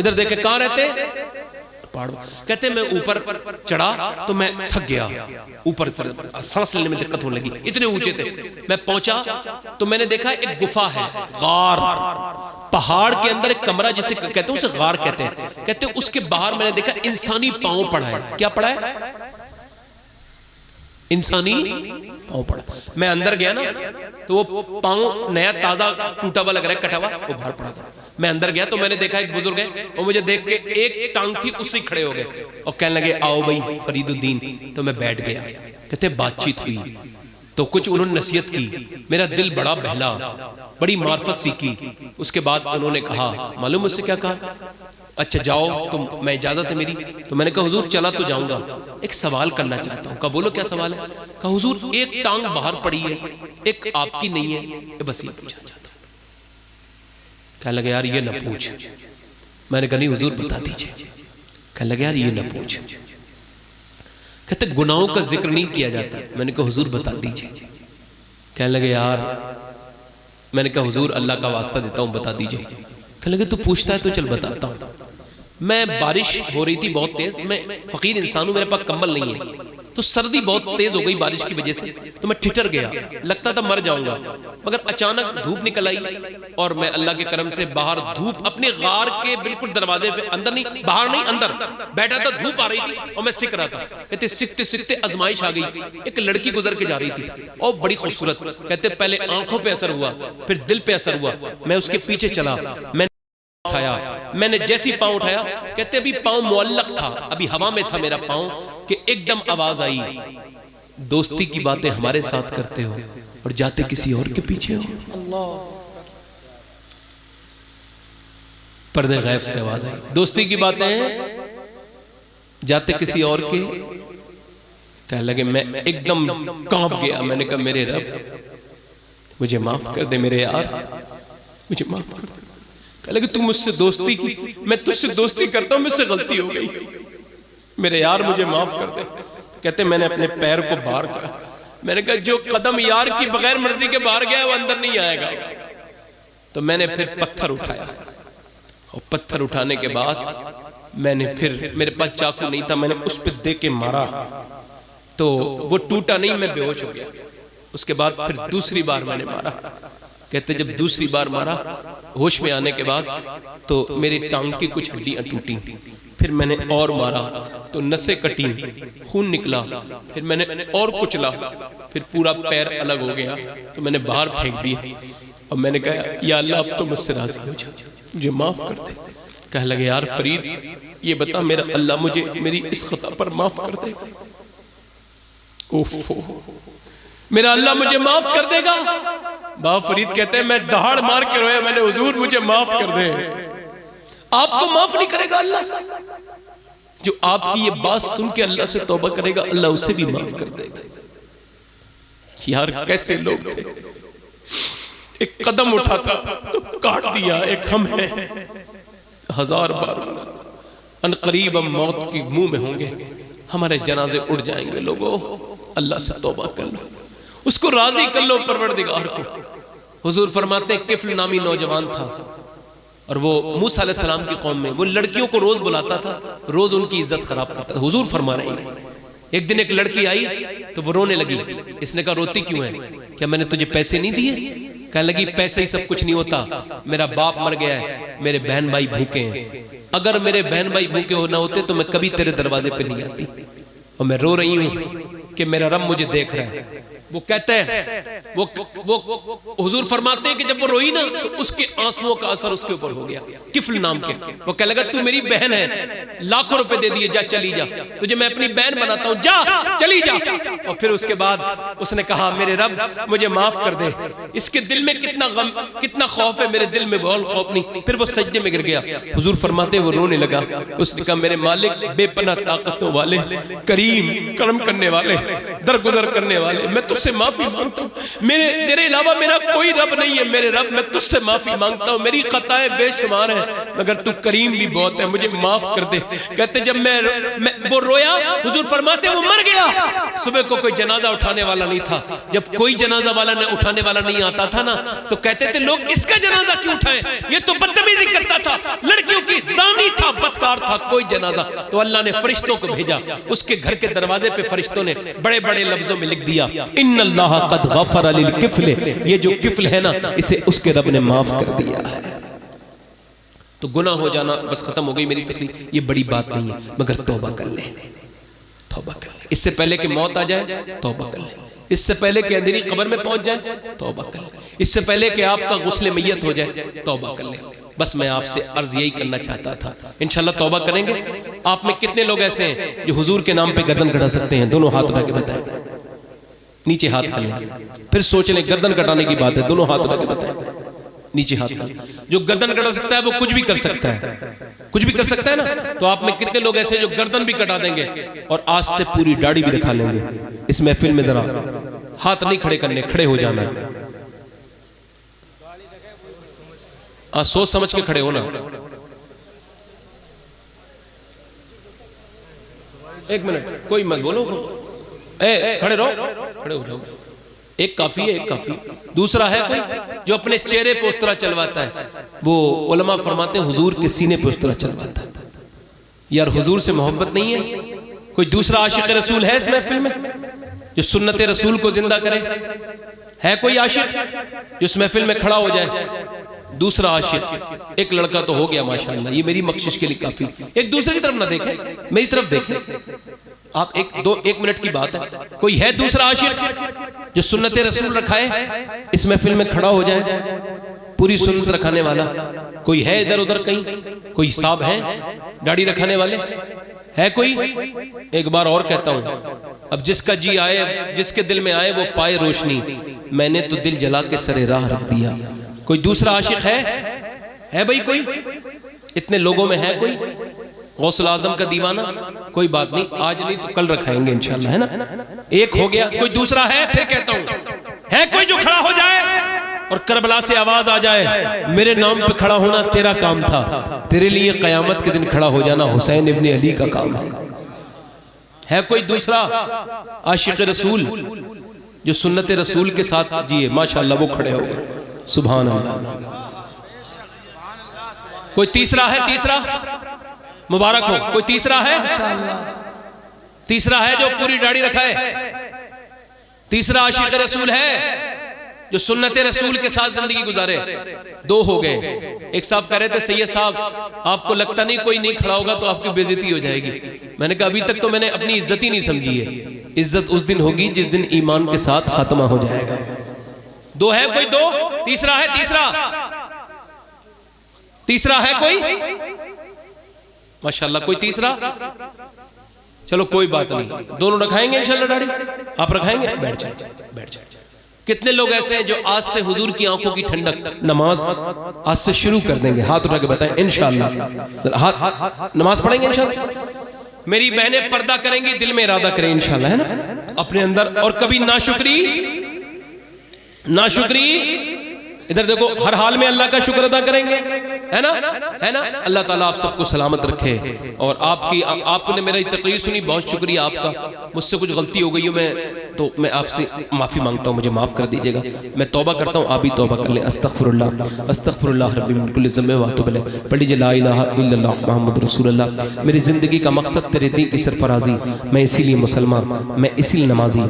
इधर देख के कहाँ रहते? पहाड़ों। कहते मैं ऊपर चढ़ा तो मैं थक गया, ऊपर सांस लेने में दिक्कत होने लगी, इतने ऊंचे थे। मैं पहुंचा तो मैंने देखा एक गुफा है, गार, पहाड़ के अंदर एक कमरा जिसे कहते हैं, उसे गार कहते हैं। कहते हैं उसके बाहर मैंने देखा इंसानी पांव पड़ा है। क्या पड़ा है? इंसानी पांव पड़ा। मैं अंदर गया ना तो वो पांव नया ताजा टूटा हुआ लग रहा है, कटा हुआ, वो बाहर पड़ा था। मैं अंदर गया तो मैंने देखा एक बुजुर्ग है, और मुझे देख के एक टांग थी उससे खड़े हो गए और कहने लगे आओ भाई फरीदुद्दीन। तो मैं बैठ गया। कहते बातचीत हुई तो कुछ उन्होंने नसीहत की, मेरा दिल बड़ा बहला, बड़ी मार्फत सीखी। उसके बाद उन्होंने कहा, मालूम मुझसे क्या कहा? अच्छा जाओ तुम, मैं इजाजत है मेरी? तो मैंने कहा हुजूर चला तो जाऊंगा, एक सवाल करना चाहता हूं। कहा बोलो क्या सवाल है? कहा हुजूर एक टांग बाहर पड़ी है, एक आपकी नहीं है, बस ये पूछना चाहता हूं। कहने लगे यार ये न पूछ। मैंने कहा नहीं हुजूर बता दीजिए। कहने लगे यार ये न पूछ। कहते गुनाहों का जिक्र नहीं किया जाता। मैंने कहा हुजूर बता दीजिए। कहने लगे यार, मैंने कहा हुजूर अल्लाह का वास्ता देता हूं बता दीजिए। कहने लगे तू पूछता है तो चल बताता हूं। मैं, बारिश हो रही थी बहुत तेज, मैं फकीर इंसान हूं, मेरे पास कंबल नहीं है, तो सर्दी बहुत तेज हो गई बारिश की वजह से, तो मैं ठिठर गया, लगता था मर जाऊंगा। मगर अचानक धूप निकल आई और मैं अल्लाह के करम से बाहर धूप अपने गार के बिल्कुल दरवाजे पे, अंदर नहीं, बाहर नहीं, अंदर बैठा था, धूप आ रही थी और मैं सीख रहा था। कहते सीखते सीखते आजमाइश आ गई, एक लड़की गुजर के जा रही थी और बड़ी खूबसूरत। कहते पहले आंखों पे असर हुआ, फिर दिल पे असर हुआ, मैं उसके पीछे चला, मैं उठाया, मैंने जैसी पांव उठाया, कहते अभी पांव मुअल्लक था, अभी हवा में था मेरा पांव, कि एकदम आवाज आई, दोस्ती की बातें हमारे साथ करते हो और जाते किसी और के पीछे हो। अल्लाह, पर्दे गैब से आवाज आई, दोस्ती की बातें जाते किसी और के। कहने लगे मैं एकदम कांप गया। मैंने कहा मेरे रब मुझे माफ कर दे, मेरे यार मुझे माफ कर दे। कहने लगे तू मुझसे दोस्ती की, मैं तुझसे दोस्ती करता हूं, मुझसे गलती हो गई, मेरे यार मुझे माफ कर दे। कहते मैंने अपने पैर को बाहर करा। मैंने कहा जो कदम यार की बगैर मर्जी के बाहर गया वो अंदर नहीं आएगा। तो मैंने फिर पत्थर उठाया और पत्थर उठाने के बाद मैंने फिर, मेरे पास चाकू नहीं था, मैंने उस पर दे के मारा तो वो टूटा नहीं, मैं बेहोश हो गया। उसके बाद फिर दूसरी बार मैंने मारा। कहते जब दूसरी बार मारा, होश में आने के बाद तो मेरी टांग की कुछ हड्डियां टूटी। फिर मैंने और मारा तो नसें कटी, खून निकला। फिर मैंने और कुचला, फिर पूरा पैर अलग हो गया, तो मैंने बाहर फेंक दिया और मैंने कहा या अल्लाह अब तो मुझसे राजी हो जा, मुझे माफ कर दे। कह लगे यार फरीद ये बता मेरा अल्लाह मुझे मेरी इस खता पर माफ कर देगा? ओफो, मेरा अल्लाह मुझे माफ कर देगा? बाबा फरीद कहते हैं मैं दहाड़ मार के रोया, मैंने हुजूर मुझे माफ कर दे। आपको माफ नहीं करेगा अल्लाह? जो आपकी ये बात सुन के अल्लाह से तौबा करेगा अल्लाह उसे भी माफ कर देगा। यार कैसे लोग थे, एक कदम उठाता तो काट दिया, एक हम है, हजार बार अनकरीब हम मौत के मुंह में होंगे, हमारे जनाजे उड़ जाएंगे। लोगों अल्लाह से तौबा कर लो, उसको राजी कर लो परवरदिगार को। हुजूर फरमाते किफल नामी नौजवान था और वो मूसा अलैहि सलाम की कौम में, वो लड़कियों को रोज बुलाता था, रोज उनकी इज्जत खराब करता था। हुजूर फरमा रहे हैं एक दिन एक लड़की आई तो वो रोने लगी। इसने कहा रोती क्यों है? क्या मैंने तुझे पैसे नहीं दिए? कहने लगी पैसे ही सब कुछ नहीं होता, मेरा बाप मर गया है, मेरे बहन भाई भूखे हैं, अगर मेरे बहन भाई भूखे हो ना होते तो मैं कभी तेरे दरवाजे पे नहीं आती, और मैं रो रही हूं कि मेरा रब मुझे देख रहा है। वो कहते हैं वो हुजूर फरमाते हैं कि जब वो रोई ना तो उसके आंसुओं का असर उसके ऊपर हो गया, किफल नाम के। वो कह लगा तू मेरी बहन है, लाखों रुपए दे दिए, जा चली जा, तुझे मैं अपनी बहन बनाता हूं, जा चली जा। और फिर उसके बाद उसने कहा मेरे रब मुझे माफ कर दे। इसके दिल में कितना गम, कितना खौफ है, मेरे दिल में बहुत खौफ नहीं। फिर वो सजदे में गिर गया। हुजूर फरमाते वो रोने लगा। उसने कहा मेरे मालिक बेपनाह ताकतों वाले, करीम कर्म करने वाले, दरगुजर करने वाले, मैं तुझसे माफी मांगता हूँ, मेरे तेरे अलावा मेरा कोई रब नहीं है, मेरे रब मैं तुझसे माफी मांगता हूँ, मेरी खताएं बेशुमार हैं मगर तू करीम भी बहुत है, मुझे माफ कर दे। कहते जब मैं वो रोया, हुजूर फरमाते वो मर गया। सुबह को कोई जनाजा उठाने वाला नहीं था। जब कोई जनाजा वाला ने उठाने वाला नहीं आता था ना तो कहते थे लोग इसका जनाजा क्यों उठाएं, ये तो बदतमीजी करता था, लड़कियों की जानी बेकार था कोई जनाजा, तो अल्लाह ने फरिश्तों को भेजा, उसके घर के दरवाजे पे फरिश्तों ने बड़े बड़े लफ्जों में लिख दिया, इन्नल्लाह कद गफर लिल किफल, ये जो किफल है ना इसे उसके रब ने माफ कर दिया है। तो गुनाह हो जाना बस खत्म हो गई मेरी तकलीफ, ये बड़ी बात नहीं है, मगर तौबा कर ले, तौबा कर ले। इससे पहले कि मौत आ जाए तौबा कर ले, इससे पहले कि अंधेरी कब्र में पहुंच जाए तौबा कर ले, इससे पहले कि आपका गुस्ले मैयत हो जाए तौबा कर ले। बस मैं आपसे अर्ज यही करना चाहता था, इंशाल्लाह तौबा करेंगे। आप में कितने लोग ऐसे हैं जो हुजूर के नाम पे गर्दन कटा सकते हैं? दोनों हाथ उठा के बताएं, नीचे हाथ कर लें, फिर सोच लें गर्दन कटाने की बात है, दोनों हाथ उठा के बताएं, नीचे हाथ कर। जो गर्दन कटा सकता है वो कुछ भी कर सकता है, कुछ भी कर सकता है ना। तो आप में कितने लोग ऐसे जो गर्दन भी कटा देंगे और आज से पूरी दाढ़ी भी रखा लेंगे? इस महफिल में जरा हाथ नहीं खड़े करने, खड़े हो जाना है। सोच समझ के खड़े हो ना। एक मिनट, कोई मत बोलो, खड़े रहो, खड़े हो जाओ। एक काफी है, एक काफी। दूसरा है कोई जो अपने चेहरे पे उस तरह चलवाता है, वो उलमा फरमाते हैं हुजूर के सीने पे उस तरह चलवाता है। यार हुजूर से मोहब्बत नहीं है? कोई दूसरा आशिक रसूल है इस महफिल में जो सुन्नत रसूल को जिंदा करे? है कोई आशिक जो इस महफिल में खड़ा हो जाए? दूसरा आशिक एक लड़का तो हो गया माशाअल्लाह, ये मेरी बख्शिश के लिए काफी। एक दूसरे की तरफ ना देखे, मेरी तरफ देखे आप। एक मिनट की बात है। कोई है दूसरा आशिक जो सुन्नत रसूल रखाए, इस महफिल में खड़ा हो जाए, पूरी सुन्नत रखाने वाला? कोई है इधर उधर कहीं? कोई साहब है दाढ़ी रखाने वाले? है कोई? एक बार और कहता हूं, अब जिसका जी आए, जिसके दिल में आए वो पाए रोशनी, मैंने तो दिल जला के सरे राह रख दिया। कोई दूसरा आशिक है भाई? कोई इतने लोगों में है कोई गौसुल आजम का दीवाना? कोई बात नहीं, आज नहीं तो कल रखाएंगे इंशाल्लाह, है ना। एक हो गया, कोई दूसरा है? फिर कहता हूं, है कोई जो खड़ा हो जाए और करबला से आवाज आ जाए, मेरे नाम पे खड़ा होना तेरा काम था, तेरे लिए कयामत के दिन खड़ा हो जाना हुसैन इब्ने अली का काम है? है कोई दूसरा आशिक रसूल जो सुन्नत रसूल के साथ जिए? माशाअल्लाह वो खड़े हो गए, सुभान अल्लाह। कोई तीसरा है? तीसरा मुबारक हो। कोई तीसरा है? तीसरा है जो पूरी दाढ़ी रखाए? तीसरा आशिक रसूल है जो सुन्नत रसूल के साथ जिंदगी गुजारे? दो हो गए। एक साहब कह रहे थे, सैयद साहब आपको लगता नहीं कोई नहीं खड़ा होगा तो आपकी बेइज्जती हो जाएगी? मैंने कहा अभी तक तो मैंने अपनी इज्जत ही नहीं समझी है, इज्जत उस दिन होगी जिस दिन ईमान के साथ खात्मा हो जाएगा। दो है कोई? दो। तीसरा है? तीसरा है कोई? माशाल्लाह कोई तीसरा? चलो कोई बात नहीं, दोनों रखाएंगे इंशाल्लाह दाढ़ी। आप रखाएंगे? बैठ जाए, बैठ जाए। कितने लोग ऐसे हैं जो आज से हुजूर की आंखों की ठंडक, नमाज आज से शुरू कर देंगे? हाथ उठा के बताएं इंशाल्लाह। हाथ नमाज पढ़ेंगे इंशाल्लाह। मेरी बहनें पर्दा करेंगी, दिल में इरादा करें इंशाल्लाह, है ना, अपने अंदर। और कभी नाशुक्री इधर देखो, हर हाल में अल्लाह का शुक्र अदा करेंगे, है ना, है ना। अल्लाह ताला आप सबको सलामत रखे। और आपने मेरी तकरीर सुनी, बहुत शुक्रिया आपका। मुझसे कुछ गलती हो गई हो मैं आपसे माफी मांगता हूँ, मुझे माफ कर दीजिएगा। मैं तौबा करता हूँ, आप भी तौबा कर लें। अस्तगफिरुल्लाह अस्तगफिरुल्लाह रब्बी मिन कुल्लि ज़म्बिन व अतूबु इलैह। पढ़िए ला इलाहा इल्लल्लाह मुहम्मद रसूलुल्लाह। मेरी जिंदगी का मकसद तेरे दीन की सरफराजी, मैं इसीलिए मुसलमान, मैं इसीलिए नमाजी।